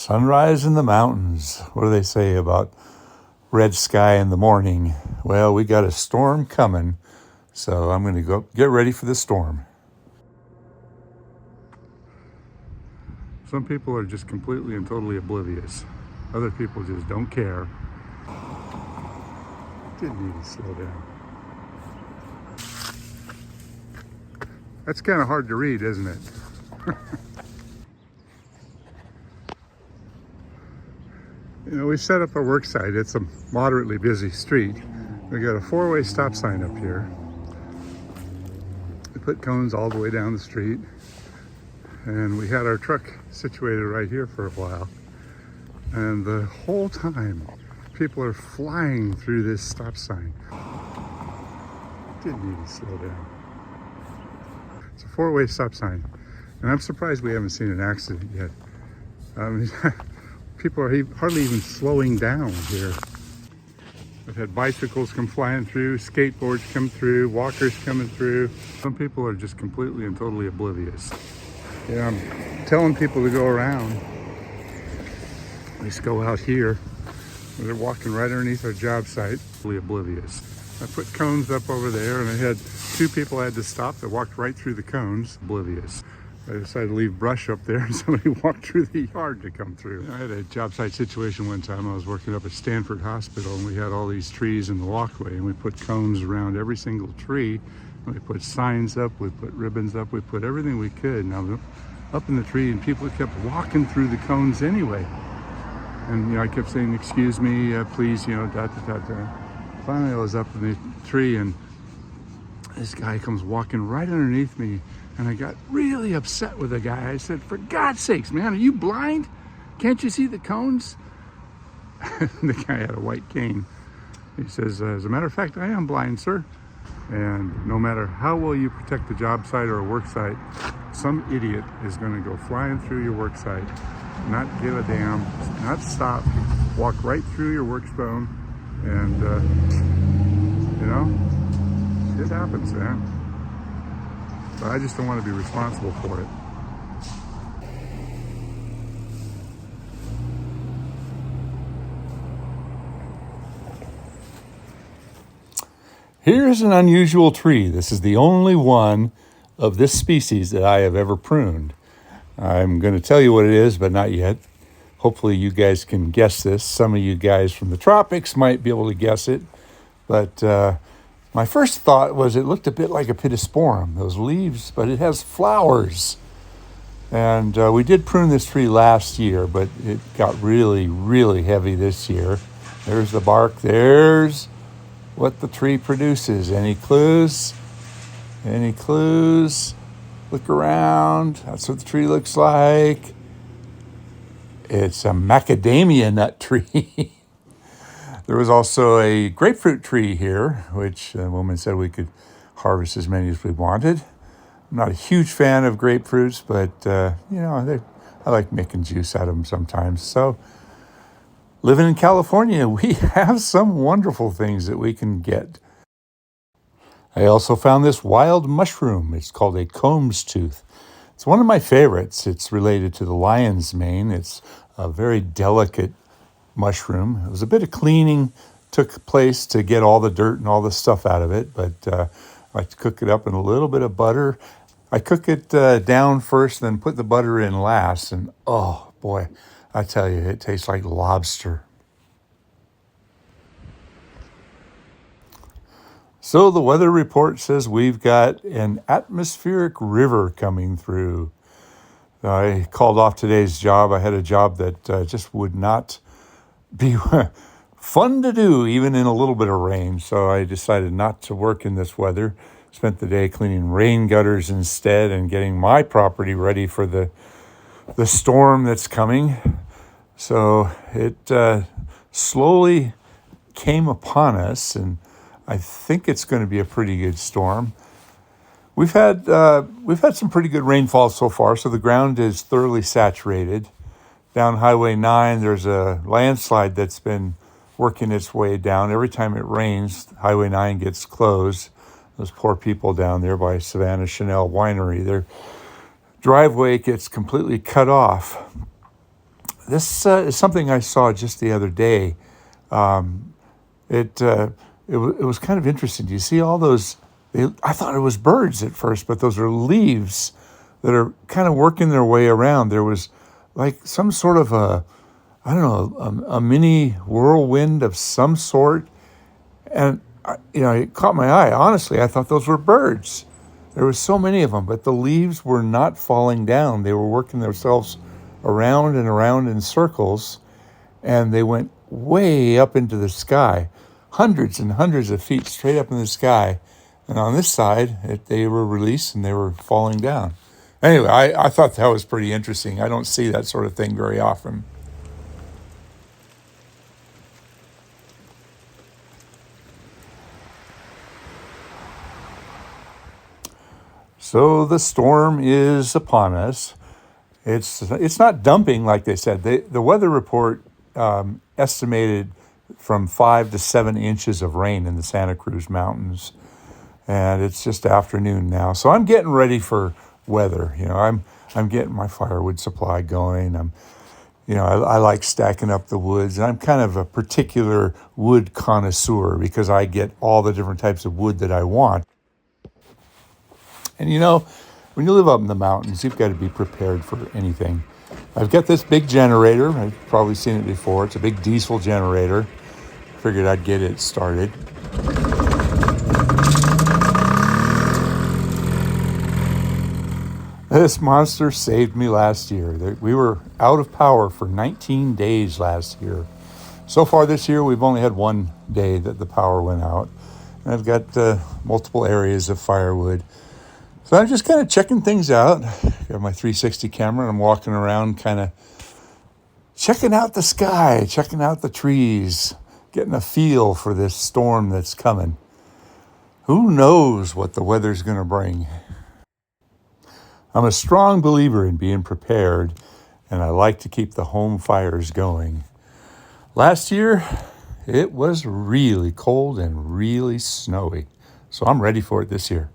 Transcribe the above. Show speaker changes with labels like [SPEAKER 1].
[SPEAKER 1] Sunrise in the mountains. What do they say about red sky in the morning? Well, we got a storm coming, so I'm going to go get ready for the storm. Some people are just completely and totally oblivious. Other people just don't care. Didn't need to slow down. That's kind of hard to read, isn't it? You know, we set up a work site. It's a moderately busy street. We got a four-way stop sign up here. We put cones all the way down the street. And we had our truck situated right here for a while. And the whole time, people are flying through this stop sign. Didn't need to slow down. It's a four-way stop sign. And I'm surprised we haven't seen an accident yet. People are hardly even slowing down here. I've had bicycles come flying through, skateboards come through, walkers coming through. Some people are just completely and totally oblivious. Yeah, I'm telling people to go around. Let's go out here. They're walking right underneath our job site, totally oblivious. I put cones up over there, and I had two people had to stop that walked right through the cones, oblivious. I decided to leave brush up there, and somebody walked through the yard to come through. I had a job site situation one time. I was working up at Stanford Hospital, and we had all these trees in the walkway, and we put cones around every single tree. And we put signs up, we put ribbons up, we put everything we could. Now, up in the tree, and people kept walking through the cones anyway. And, you know, I kept saying, excuse me, please, you know, Finally, I was up in the tree, and this guy comes walking right underneath me. And I got really upset with the guy. I said, for God's sakes, man, are you blind? Can't you see the cones? The guy had a white cane. He says, as a matter of fact, I am blind, sir. And no matter how well you protect the job site or a work site, some idiot is going to go flying through your work site, not give a damn, not stop, walk right through your work zone. And, you know, shit happens, man. But I just don't want to be responsible for it. Here's an unusual tree. This is the only one of this species that I have ever pruned. I'm going to tell you what it is, but not yet. Hopefully you guys can guess this. Some of you guys from the tropics might be able to guess it. But my first thought was it looked a bit like a pittosporum, those leaves, but it has flowers. And we did prune this tree last year, but it got really, really heavy this year. There's the bark. There's what the tree produces. Any clues? Any clues? Look around. That's what the tree looks like. It's a macadamia nut tree. There was also a grapefruit tree here, which the woman said we could harvest as many as we wanted. I'm not a huge fan of grapefruits, but, you know, I like making juice out of them sometimes. So living in California, we have some wonderful things that we can get. I also found this wild mushroom. It's called a comb's tooth. It's one of my favorites. It's related to the lion's mane. It's a very delicate mushroom. It was a bit of cleaning took place to get all the dirt and all the stuff out of it, but I like to cook it up in a little bit of butter. I cook it down first, then put the butter in last, and oh boy, I tell you, it tastes like lobster. So the weather report says we've got an atmospheric river coming through. I called off today's job. I had a job that just would not be fun to do, even in a little bit of rain. So I decided not to work in this weather. Spent the day cleaning rain gutters instead and getting my property ready for the storm that's coming. So it slowly came upon us, and I think it's going to be a pretty good storm. We've had some pretty good rainfall so far, so the ground is thoroughly saturated. Down Highway 9, there's a landslide that's been working its way down. Every time it rains, Highway 9 gets closed. Those poor people down there by Savannah Chanel Winery, their driveway gets completely cut off. this is something I saw just the other day. Um, it was kind of interesting. Do you see all those? I thought it was birds at first, but those are leaves that are kind of working their way around. There was like some sort of I don't know, a mini whirlwind of some sort, and it caught my eye. Honestly, I thought those were birds. There was so many of them, but the leaves were not falling down. They were working themselves around and around in circles, and they went way up into the sky, hundreds and hundreds of feet straight up in the sky. And on this side, they were released and they were falling down. Anyway, I thought that was pretty interesting. I don't see that sort of thing very often. So the storm is upon us. It's not dumping like they said. The weather report estimated from 5 to 7 inches of rain in the Santa Cruz Mountains, and it's just afternoon now. So I'm getting ready for weather. I'm getting my firewood supply going. I like stacking up the woods, and I'm kind of a particular wood connoisseur because I get all the different types of wood that I want. And when you live up in the mountains, you've got to be prepared for anything. I've got this big generator. I've probably seen it before. It's a big diesel generator. Figured I'd get it started. This monster saved me last year. We were out of power for 19 days last year. So far this year, we've only had one day that the power went out. And I've got multiple areas of firewood. So I'm just kind of checking things out. Got my 360 camera and I'm walking around kind of checking out the sky, checking out the trees, getting a feel for this storm that's coming. Who knows what the weather's going to bring? I'm a strong believer in being prepared, and I like to keep the home fires going. Last year, it was really cold and really snowy, so I'm ready for it this year.